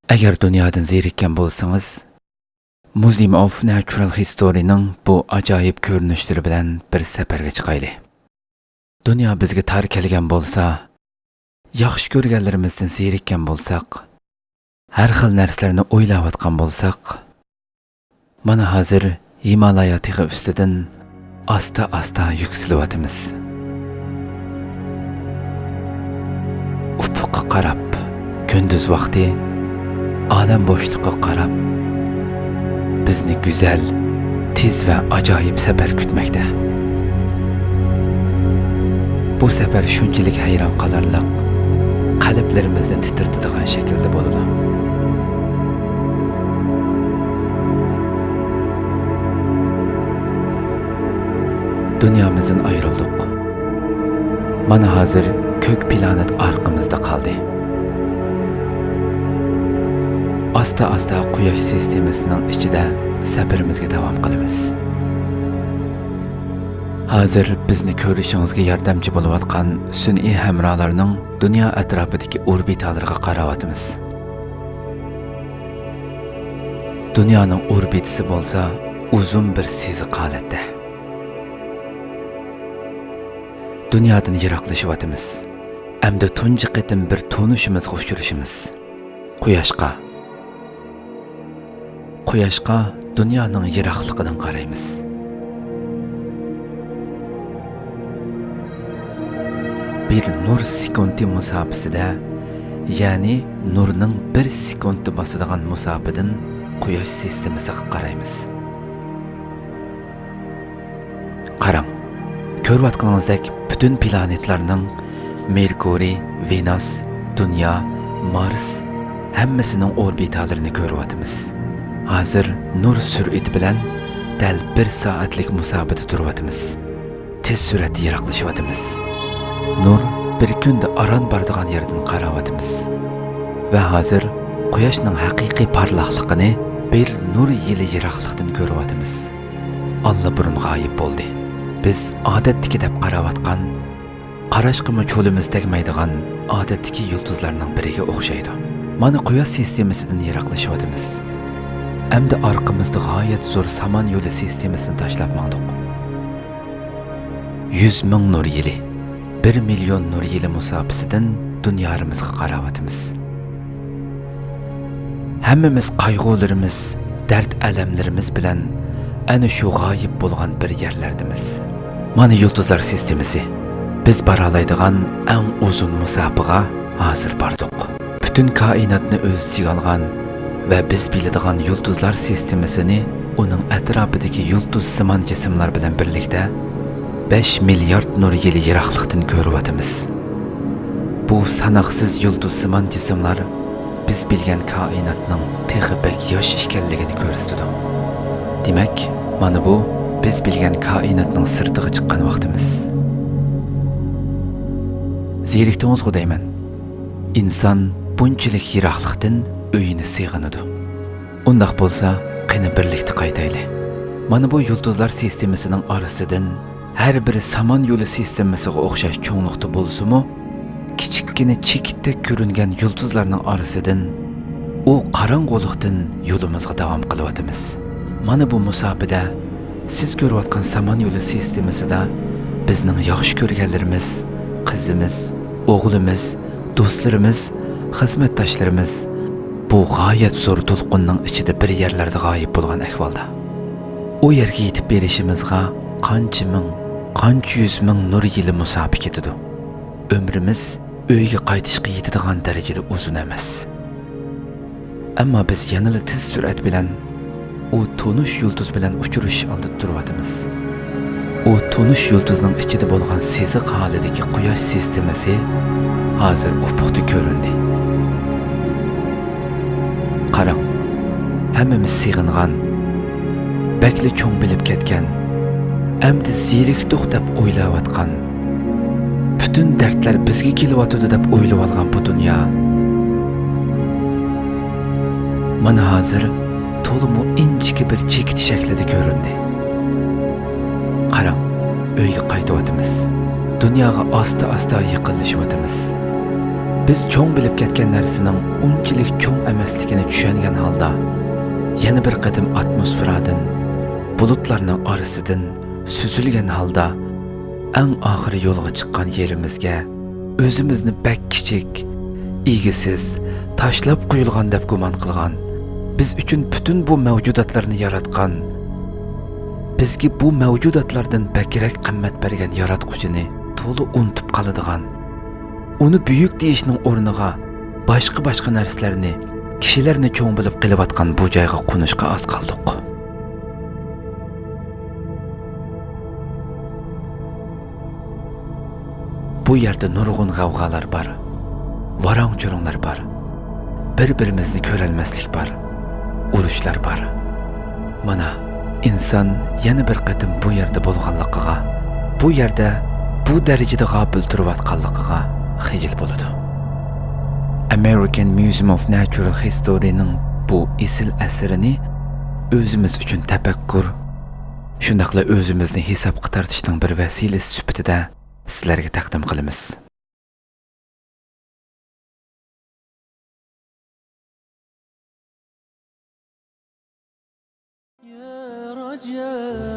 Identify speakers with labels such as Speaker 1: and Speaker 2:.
Speaker 1: Agar dunyodan zerikkan bo'lsangiz, Museum of Natural History'ning bu ajoyib ko'rinishlari bilan bir safarga chiqaylik. Dunyo bizga tar kelgan bo'lsa, yaxshi ko'rganlarimizdan zerikkan bo'lsak, har xil narsalarni o'ylayotgan bo'lsak, mana hozir Himalaya tog'i ustidan asta-asta yuksalyapmiz. Ufqqa qarab, kunduz vaqti olam bo'shliqqa qarab, bizni go'zal, tez va ajoyib safar kutmoqda. Bu safar shunchalik hayron qolarliq, qalblarimizni titrtadigan shaklda bo'ladi. Dünyamızdan ayrıldık. Mana hazır kök planet arkamızda kaldı. Asta-asta Quyosh sistemasining ichida safarimizga davom qilamiz. Hozir bizni ko'rishingizga yordamchi bo'layotgan sun'iy hamrolarning dunyo atrofidagi orbitalariga qarayapmiz. Dunyoning orbitasi bo'lsa, uzun bir siziq holatda. Dunyodan yiroqlashyapmiz. Hamda tunji qitim bir tonishimizga uchrashimiz. Quyoshga dunyoning yiroqligidan qaraymiz. Bir nur sekundi musofasida, ya'ni nurning 1 sekundi bosadigan musofadan Quyosh sistemasiga qaraymiz. Qarang, ko'rayotganingizdek bütün planetlarning Merkuriy, Venus, Dunyo, Mars hammasining orbitalarini ko'ryapmiz. Hozir nur sur'ati bilan dal 1 soatlik musofada turyapmiz. Tez suratda yiroqlashyapmiz. Nur bir kunda aron boradigan yerdan qarayapmiz. Va hozir Quyoshning haqiqiy parlaqligini bir nur yili yiroqlikdan ko'ryapmiz. Allaburun g'oyib bo'ldi. Biz odatdagi deb qarayotgan, qarashqimi cho'limiz tegmaydigan odatdagi yulduzlarning biriga o'xshaydi. Mana Quyosh sistemasidan yiroqlashyapmiz. Hamda orqamizda g'oyat zo'r samon yo'li sistemasini tashlab mangdiq. 100 ming nur yili, 1 million nur yili musofasidan dunyorimizga qarayapmiz. Hammamiz qayg'ularimiz, dard-alamlarimiz bilan ana shu g'oyib bo'lgan bir yerlardamiz. Mana yulduzlar sistemasi. Biz baralaydigan eng uzun musofaga hozir bordik. Bütün koinotni o'z ichiga olgan va biz biladigan yulduzlar sistemasini uning atrofidagi yulduz simon jismlar bilan birlikda 5 milliard nur yili yiroqlikdan ko'ryapmiz. Bu sanoqsiz yulduz simon jismlar biz bilgan koinotning texibak yosh ekanligini ko'rsatadi. Demak, mana bu biz bilgan koinotning sirtiga chiqqan vaqtimiz. Zerikdingizmi deyman. İnsan bunchalik yiroqlikdan uyini sig'inadi. Undaq bo'lsa, qani birlikda qaytaylik. Mana bu yulduzlar sistemasining orasidan har biri samon yo'li sistemasiga o'xshash cho'nglikda bo'lsa-mu, kichikkina chekitda ko'ringan yulduzlarning orasidan u qorong'ulikdan yo'limizga davom qilyapmiz. Mana bu musofada siz ko'rayotgan samon yo'li sistemasida bizning yaxshi ko'rganlarimiz, qizimiz, o'g'limiz, do'stlarimiz, xizmatdoshlarimiz bu g'oyat zo'r to'lqinning ichida bir yerlarda g'oyib bo'lgan ahvolda. U yerga yetib berishimizga qancha ming, qancha yuz ming nur yili musofa ketadi. Ömrimiz uyga qaytishga yetadigan darajada uzun emas. Ammo biz yanada tez surat bilan u tonish yulduz bilan uchrashish oldida turyapmiz. U tonish yulduzning ichida bo'lgan siziq holidagi Quyosh sistemasi hozir ufuqda ko'rindi. Qarang, hammamiz sig'ingan, bakli cho'ng bilib ketgan, endi zerikdik deb o'ylayotgan, bütün dardlar bizga kelyapti deb o'ylab olgan bu dunyo mana hozir to'liq inchki bir chekit shaklida ko'rindi. Qarang, uyga qaytyapmiz. Dunyoga asta-asta yiqilishyapmiz. Biz cho'ng bilib ketgan narsaning unchalik cho'ng emasligini tushungan holda, yana bir qatim atmosferadan, bulutlarning orasidan süzülgen holda eng oxiri yo'lga chiqqan yerimizga o'zimizni bak kichik, egisiz, tashlab qo'yilgan deb gumon qilgan, biz uchun butun bu mavjudotlarni yaratgan, bizga bu mavjudotlardan bakrak qimmat bergan yaratquchini to'la unutib qoladigan, uni buyuk deyishning o'rniga boshqa narsalarni, kishilarni cho'ng bilib qilayotgan bu joyga qo'nishga oz qoldik. Bu yerda nurg'un g'avg'alar bor, varang-churunglar bor, bir-birimizni ko'rolmaslik bor, urushlar bor. Mana inson yana bir qatim bu yerda bo'lganligiga, bu yerda bu darajada g'ofil turayotganligiga xijil bo'ladi. American Museum of Natural History'ning bu esil asarini o'zimiz uchun tafakkur, shundaqla o'zimizni hisobga tortishning bir vasilasi sifatida sizlarga taqdim qilamiz.
Speaker 2: يا رجاء